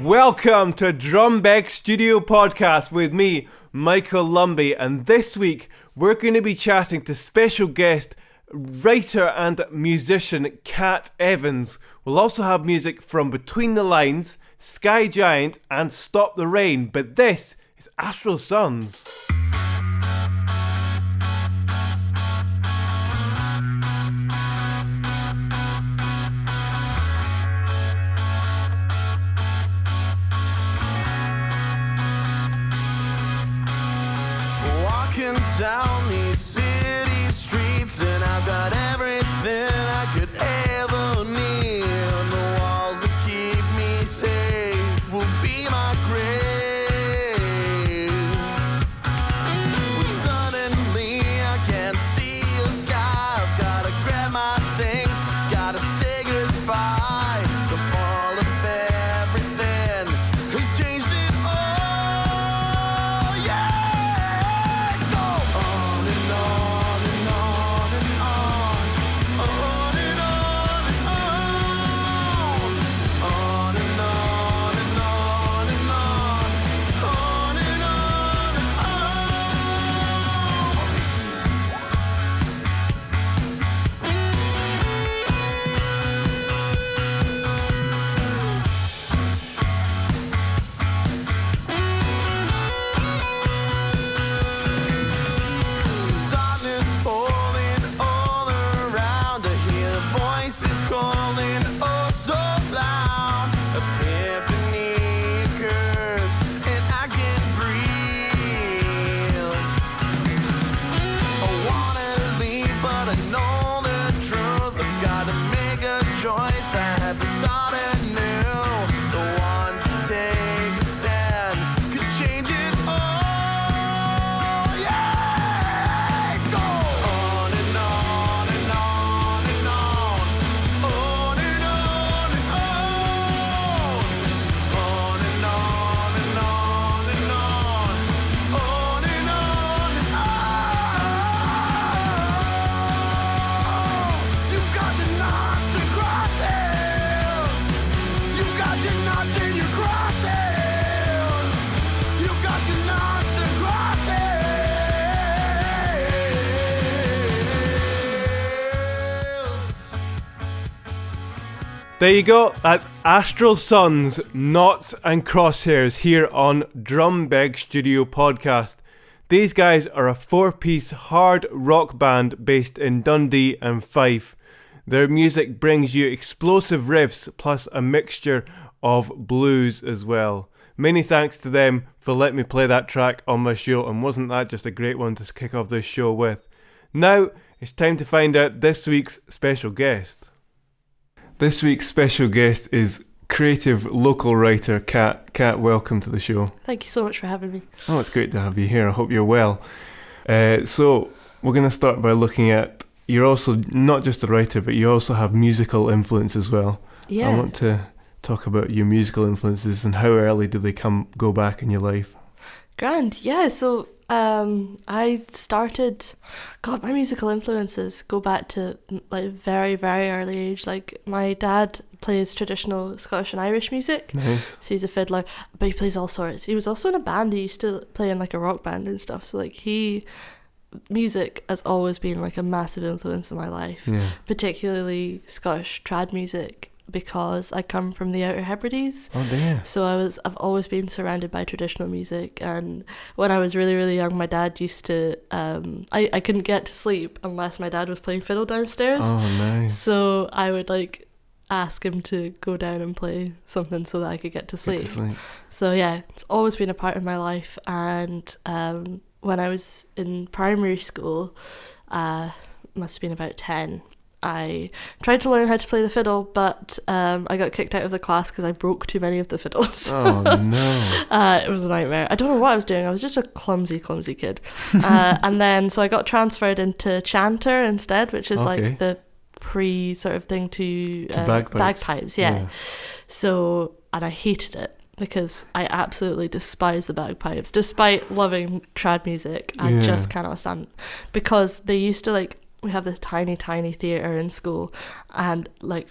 Welcome to Drumbeg Studio Podcast with me, Michael Lumby, and this week we're going to be chatting to special guest, writer and musician Catrin Evans. We'll also have music from Between the Lines, Sky Giant and Stop the Rain, but this is Astral Suns. Walking down these city streets, and I've got everything I could ever need. The walls that keep me safe will be my grave. When suddenly I can't see the sky, I've gotta grab my things, gotta say goodbye. The fall of everything has changed it all, yeah. There you go, that's Astral Suns, Knots and Crosshairs here on Drumbeg Studio Podcast. These guys are a 4-piece hard rock band based in Dundee and Fife. Their music brings you explosive riffs plus a mixture of blues as well. Many thanks to them for letting me play that track on my show, and wasn't that just a great one to kick off this show with? Now, it's time to find out this week's special guest. This week's special guest is creative local writer Cat. Cat, welcome to the show. Thank you so much for having me. Oh, it's great to have you here. I hope you're well. So we're going to start by looking at, you're also not just a writer, but you also have musical influence as well. Yeah. I want to talk about your musical influences and how early did they go back in your life? Grand, yeah. So I started, my musical influences go back to like very, very early age. Like my dad plays traditional Scottish and Irish music. Nice. So he's a fiddler, but he plays all sorts. He was also in a band. He used to play in like a rock band and stuff. So like music has always been like a massive influence in my life, particularly Scottish trad music, because I come from the Outer Hebrides. Oh dear. So I've always been surrounded by traditional music, and when I was really, really young, my dad used to I couldn't get to sleep unless my dad was playing fiddle downstairs. Oh nice. So I would like ask him to go down and play something so that I could get to sleep. So yeah, it's always been a part of my life. And when I was in primary school, must have been about 10, I tried to learn how to play the fiddle, but I got kicked out of the class because I broke too many of the fiddles. Oh no. It was a nightmare. I don't know what I was doing. I was just a clumsy kid. And then so I got transferred into chanter instead, which is like the pre sort of thing to bagpipes. Yeah. So, and I hated it because I absolutely despise the bagpipes. Despite loving trad music, I just cannot stand it. Because they used to like, we have this tiny theatre in school, and like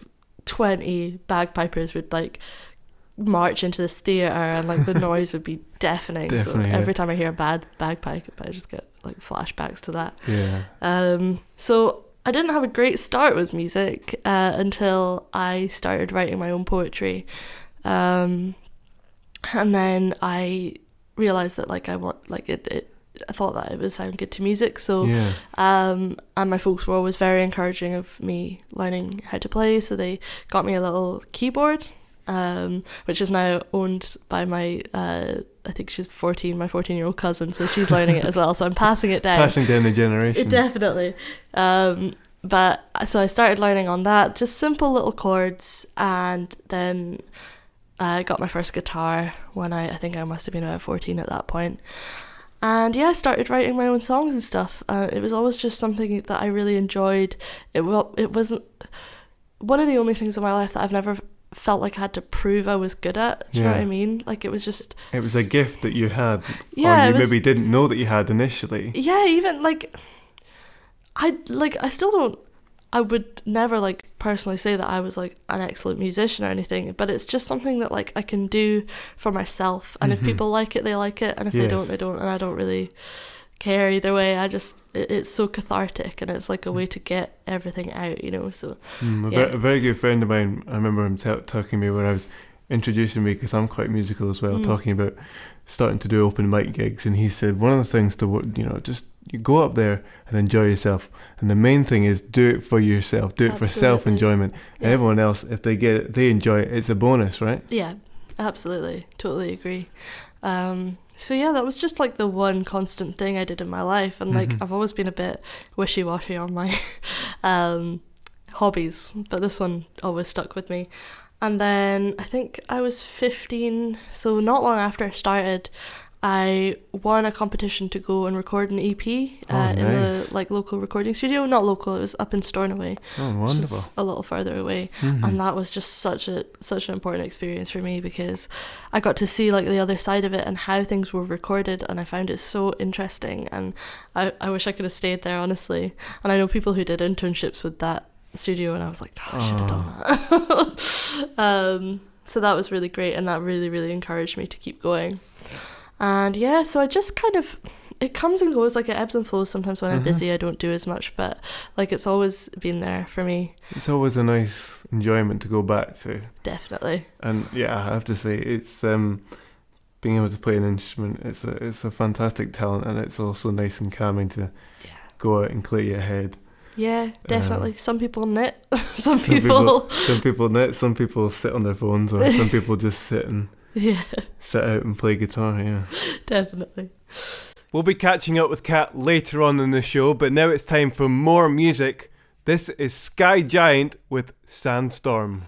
20 bagpipers would like march into this theatre, and like the noise would be deafening. Definitely, so every time I hear a bad bagpipe, I just get like flashbacks to that. Yeah. So I didn't have a great start with music until I started writing my own poetry, and then I realized that like I thought that it would sound good to music. So and my folks were always very encouraging of me learning how to play, so they got me a little keyboard, which is now owned by my I think she's 14, my 14-year-old cousin, so she's learning it as well, so I'm passing it down. Passing down the generation. Definitely. But so I started learning on that, just simple little chords, and then I got my first guitar when I think I must have been about 14 at that point. And yeah, I started writing my own songs and stuff. It was always just something that I really enjoyed. It wasn't one of the only things in my life that I've never felt like I had to prove I was good at. Do you know what I mean? Like it was a gift that you had, or you maybe didn't know that you had initially. Yeah, even like I still don't. I would never like personally say that I was like an excellent musician or anything, but it's just something that like I can do for myself, and if people like it, they like it, and if they don't, they don't, and I don't really care either way. It's so cathartic, and it's like a way to get everything out, you know. So a very good friend of mine, I remember him talking to me when I was introducing me, because I'm quite musical as well, talking about starting to do open mic gigs, and he said one of the things to, you know, just you go up there and enjoy yourself, and the main thing is do it for yourself, do it for self-enjoyment. And everyone else, if they get it, they enjoy it, it's a bonus, right? Yeah, absolutely, totally agree. So yeah, that was just like the one constant thing I did in my life, and like I've always been a bit wishy-washy on my hobbies, but this one always stuck with me. And then I think I was 15, so not long after I started, I won a competition to go and record an EP in the like local recording studio. Not local, it was up in Stornoway. Oh, wonderful! Which is a little further away, and that was just such an important experience for me, because I got to see like the other side of it and how things were recorded, and I found it so interesting. And I wish I could have stayed there, honestly. And I know people who did internships with that studio, and I was like, I should have done that. So that was really great, and that really, really encouraged me to keep going. And yeah, so I just kind of, it comes and goes, like it ebbs and flows. Sometimes when I'm busy I don't do as much, but like it's always been there for me. It's always a nice enjoyment to go back to. Definitely. And yeah, I have to say, it's being able to play an instrument, it's a fantastic talent, and it's also nice and calming to go out and clear your head. Yeah, definitely. Some people knit, some people knit, some people sit on their phones, or some people just sit out and play guitar. Yeah, definitely. We'll be catching up with Kat later on in the show, but now it's time for more music. This is Sky Giant with Sandstorm.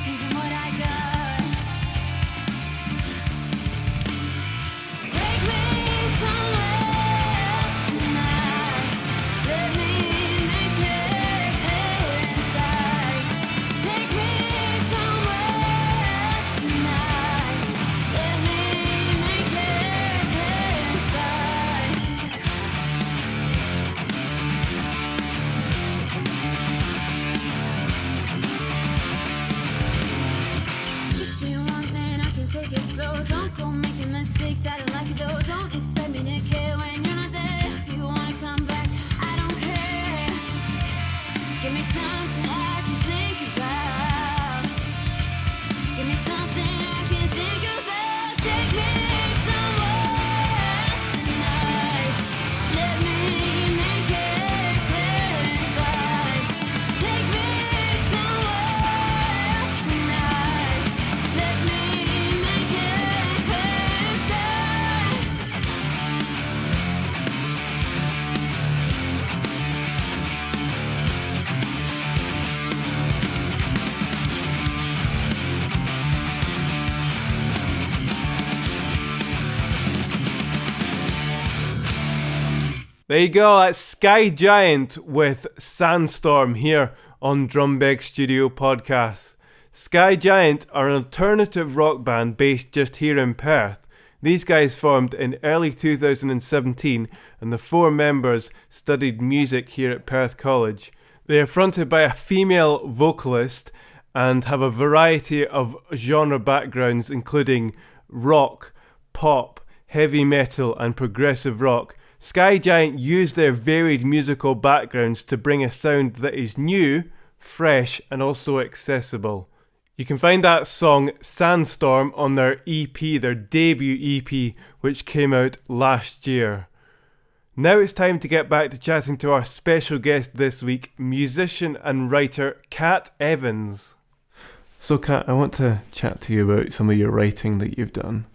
Changing what I got. There you go, that's Sky Giant with Sandstorm here on Drumbeg Studio Podcast. Sky Giant are an alternative rock band based just here in Perth. These guys formed in early 2017 and the 4 members studied music here at Perth College. They are fronted by a female vocalist and have a variety of genre backgrounds including rock, pop, heavy metal and progressive rock. Sky Giant use their varied musical backgrounds to bring a sound that is new, fresh and also accessible. You can find that song Sandstorm on their EP, their debut EP, which came out last year. Now it's time to get back to chatting to our special guest this week, musician and writer Catrin Evans. So Cat, I want to chat to you about some of your writing that you've done.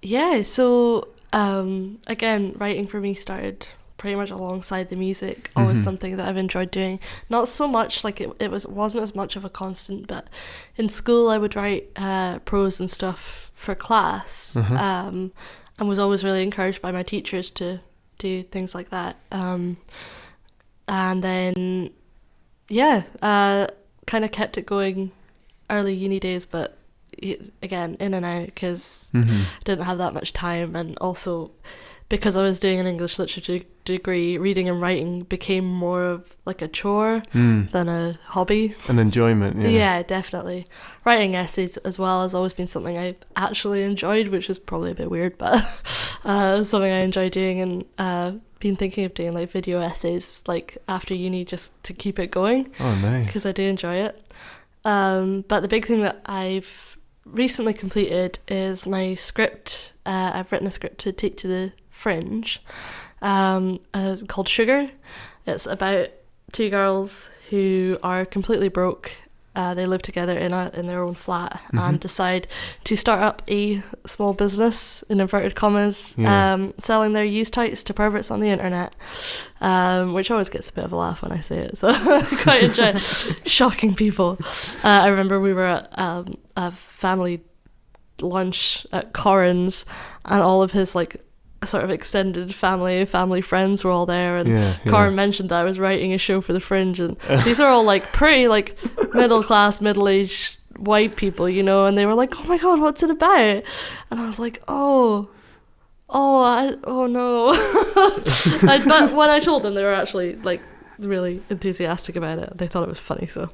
Yeah, so again, writing for me started pretty much alongside the music, always something that I've enjoyed doing. Not so much, like it wasn't as much of a constant, but in school I would write prose and stuff for class, and was always really encouraged by my teachers to do things like that. And then, kind of kept it going early uni days, but again, in and out, because I didn't have that much time, and also because I was doing an English literature degree, reading and writing became more of like a chore than a hobby. An enjoyment, yeah. Yeah, definitely. Writing essays as well has always been something I actually enjoyed, which is probably a bit weird, but something I enjoy doing, and been thinking of doing like video essays like after uni just to keep it going. Oh, nice. Because I do enjoy it. But the big thing that I've recently completed is my script. I've written a script to take to the Fringe called Sugar. It's about 2 girls who are completely broke. They live together in their own flat and decide to start up a small business, in inverted commas, selling their used tights to perverts on the internet, which always gets a bit of a laugh when I say it, so I quite enjoy shocking people. I remember we were at a family lunch at Corin's, and all of his like sort of extended family friends were all there, and Corin mentioned that I was writing a show for the Fringe, and these are all like pretty like middle-aged white people, you know, and they were like, oh my god, what's it about? And I was like, oh no. But when I told them, they were actually like really enthusiastic about it. They thought it was funny, so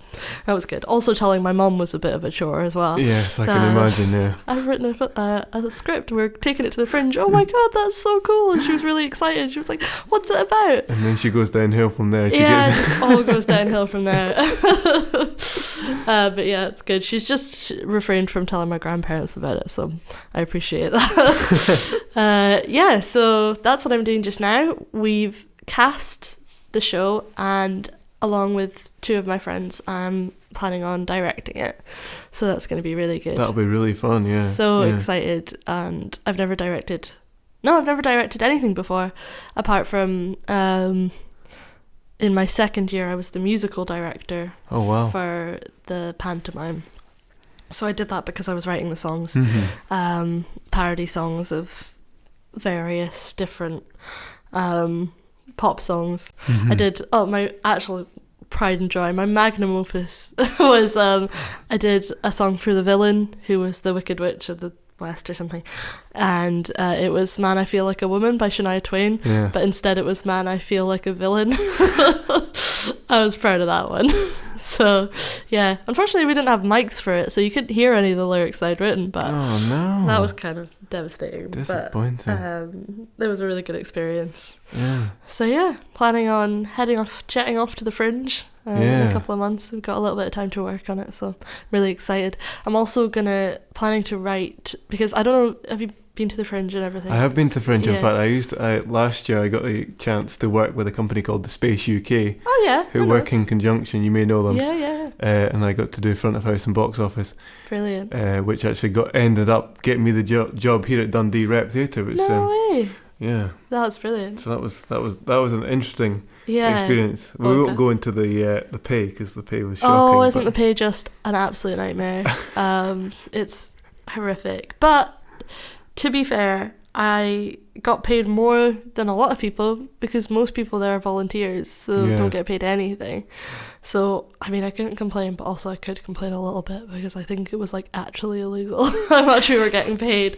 that was good. Also telling my mum was a bit of a chore as well. Yes, I can imagine. Yeah, I've written a script, we're taking it to the Fringe. Oh my god, that's so cool. And she was really excited. She was like, what's it about? And then she goes downhill from there. It just all goes downhill from there. But yeah, it's good. She's just refrained from telling my grandparents about it, so I appreciate that. So that's what I'm doing just now. We've cast the show, and along with 2 of my friends, I'm planning on directing it, so that's going to be really good. That'll be really fun. Excited. And I've never directed anything before, apart from in my second year I was the musical director. Oh wow. For the pantomime, so I did that because I was writing the songs, parody songs of various different pop songs. I did my actual pride and joy, my magnum opus was I did a song for the villain, who was the Wicked Witch of the West or something, and it was Man I Feel Like a Woman by Shania Twain, but instead it was Man I Feel Like a Villain. I was proud of that one. So yeah, unfortunately we didn't have mics for it, so you couldn't hear any of the lyrics I'd written, but that was kind of devastating. Disappointing. But it was a really good experience. So yeah, planning on jetting off to the Fringe in a couple of months. We've got a little bit of time to work on it, so really excited. I'm also planning to write, because I don't know, have you been to the Fringe and everything? I have been to the Fringe. In fact, last year I got a chance to work with a company called The Space UK. Oh yeah, who work in conjunction. You may know them. Yeah. And I got to do front of house and box office. Brilliant. Which actually ended up getting me the job here at Dundee Rep Theatre. Which, no way. Yeah. That's brilliant. So that was an interesting experience. We won't go into the pay, because the pay was shocking. Oh, isn't the pay just an absolute nightmare? It's horrific. But to be fair, I got paid more than a lot of people because most people there are volunteers, so don't get paid anything. So, I mean, I couldn't complain, but also I could complain a little bit because I think it was like actually illegal how much we were getting paid.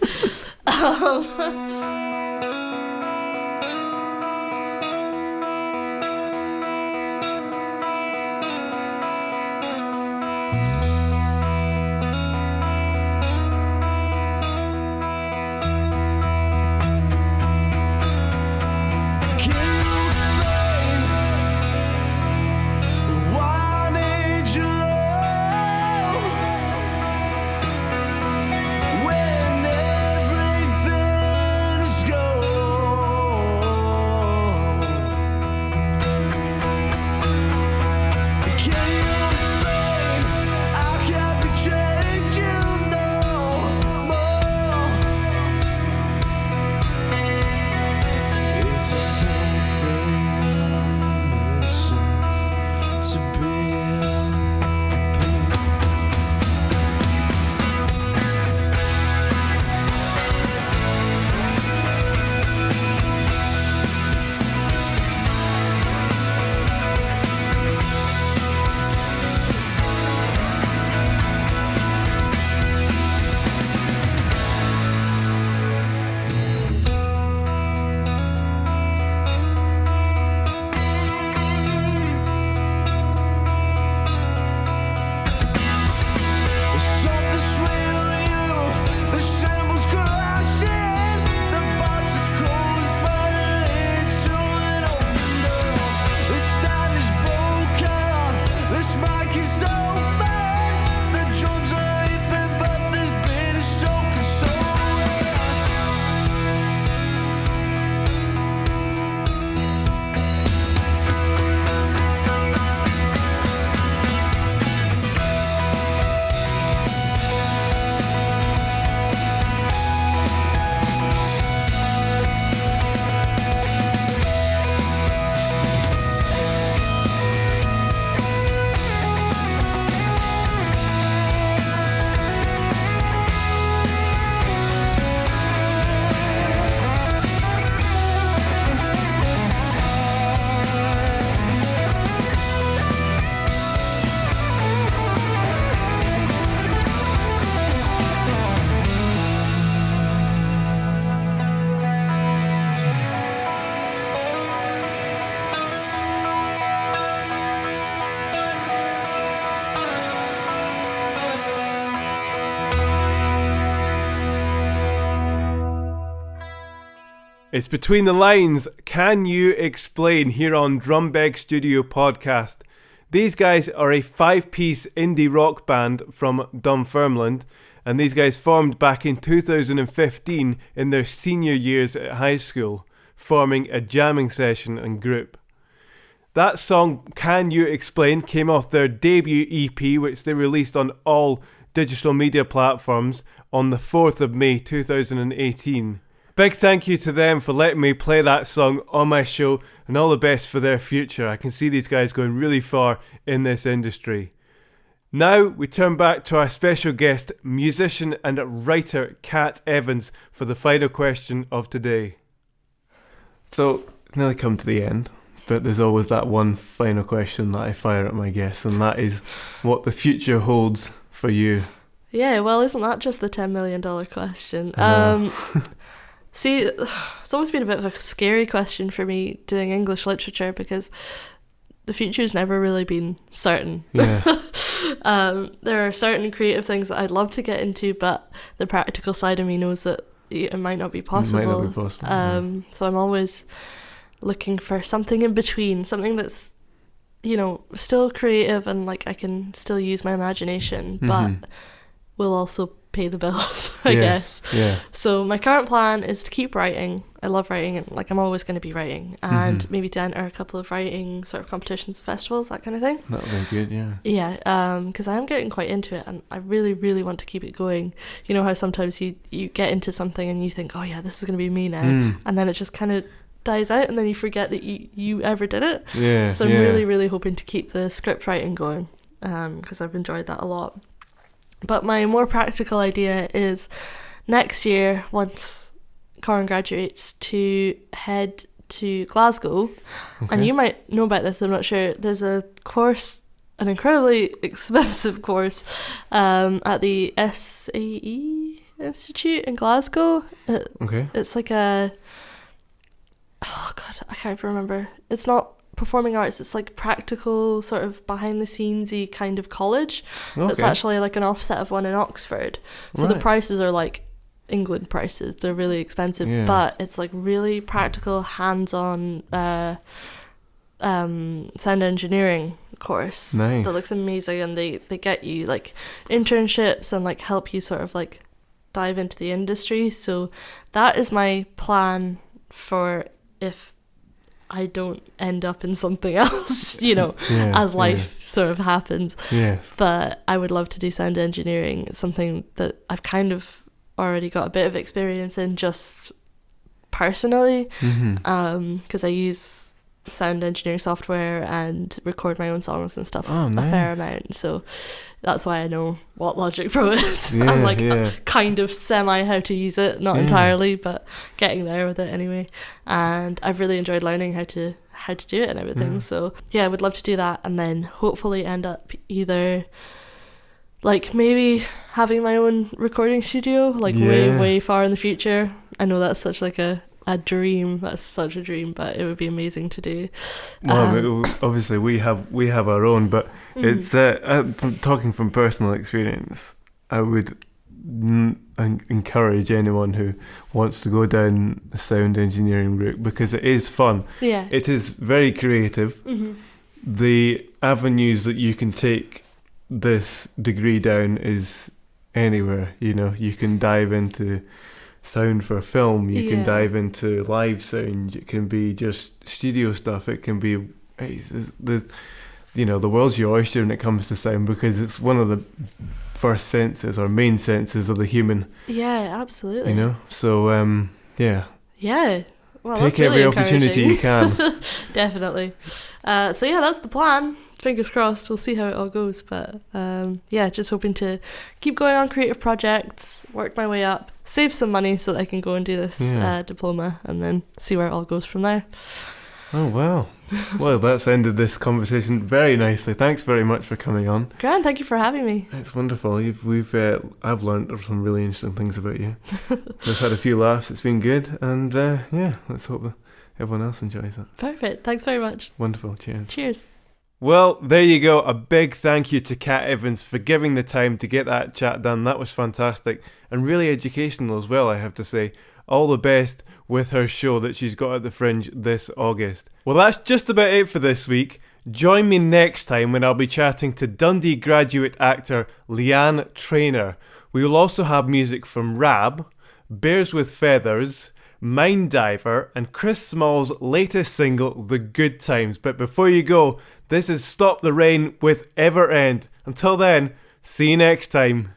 It's Between the Lines. Can you explain here on Drumbeg Studio Podcast? These guys are a 5-piece indie rock band from Dunfermline, and these guys formed back in 2015 in their senior years at high school, forming a jamming session and group. That song, Can You Explain, came off their debut EP, which they released on all digital media platforms on the 4th of May 2018. Big thank you to them for letting me play that song on my show, and all the best for their future. I can see these guys going really far in this industry. Now we turn back to our special guest, musician and writer Catrin Evans, for the final question of today. So, it's nearly come to the end, but there's always that one final question that I fire at my guests, and that is what the future holds for you. Yeah, well, isn't that just the $10 million question? See, it's always been a bit of a scary question for me doing English literature because the future's never really been certain. Yeah. There are certain creative things that I'd love to get into, but the practical side of me knows that it might not be possible. It might not be possible. So I'm always looking for something in between, something that's, you know, still creative and like I can still use my imagination, but will also pay the bills, I guess. Yeah. So my current plan is to keep writing. I love writing, and like I'm always going to be writing, and maybe to enter a couple of writing sort of competitions, festivals, that kind of thing. That would be good, yeah. Yeah, because I am getting quite into it, and I really, really want to keep it going. You know how sometimes you get into something and you think, oh yeah, this is going to be me now, and then it just kind of dies out, and then you forget that you ever did it. Yeah. So I'm really, really hoping to keep the script writing going, because I've enjoyed that a lot. But my more practical idea is next year, once Corin graduates to head to Glasgow. And you might know about this, I'm not sure. There's a course, an incredibly expensive course, at the SAE Institute in Glasgow. It's like a... Oh, God, I can't even remember. It's not performing arts, it's like practical, sort of behind-the-scenes-y kind of college. It's actually like an offset of one in Oxford. So the prices are like England prices. They're really expensive, but it's like really practical, hands-on sound engineering course that looks amazing, and they get you like internships and like help you sort of like dive into the industry. So that is my plan for if I don't end up in something else, you know, as life sort of happens. But I would love to do sound engineering. It's something that I've kind of already got a bit of experience in just personally, because I use sound engineering software and record my own songs and stuff a fair amount. So that's why I know what Logic Pro is. I'm like kind of semi how to use it, not entirely, but getting there with it anyway. And I've really enjoyed learning how to do it and everything. So yeah, I would love to do that, and then hopefully end up either like maybe having my own recording studio, like way far in the future. I know that's such like a dream. That's such a dream, but it would be amazing to do. Well, obviously we have our own, but it's talking from personal experience, I would encourage anyone who wants to go down the sound engineering route, because it is fun. It is very creative. The avenues that you can take this degree down is anywhere. You know, you can dive into sound for film, you can dive into live sound, it can be just studio stuff, it can be the world's your oyster when it comes to sound, because it's one of the first senses or main senses of the human. Absolutely. You know, so well, take every really opportunity you can. Definitely. So yeah, that's the plan. Fingers crossed, we'll see how it all goes, but just hoping to keep going on creative projects, work my way up, save some money so that I can go and do this diploma, and then see where it all goes from there. Oh wow. Well, that's ended this conversation very nicely. Thanks very much for coming on. Grand, thank you for having me. It's wonderful. I've learned some really interesting things about you. We've had a few laughs, it's been good, and let's hope that everyone else enjoys it. Perfect, thanks very much. Wonderful, cheers. Well, there you go. A big thank you to Cat Evans for giving the time to get that chat done. That was fantastic and really educational as well, I have to say. All the best with her show that she's got at the Fringe this August. Well, that's just about it for this week. Join me next time when I'll be chatting to Dundee graduate actor Leanne Traynor. We will also have music from Rab, Bears with Feathers, Mind Diver, and Chris Small's latest single, The Good Times. But before you go, this is Stop the Rain with Ever End. Until then, see you next time.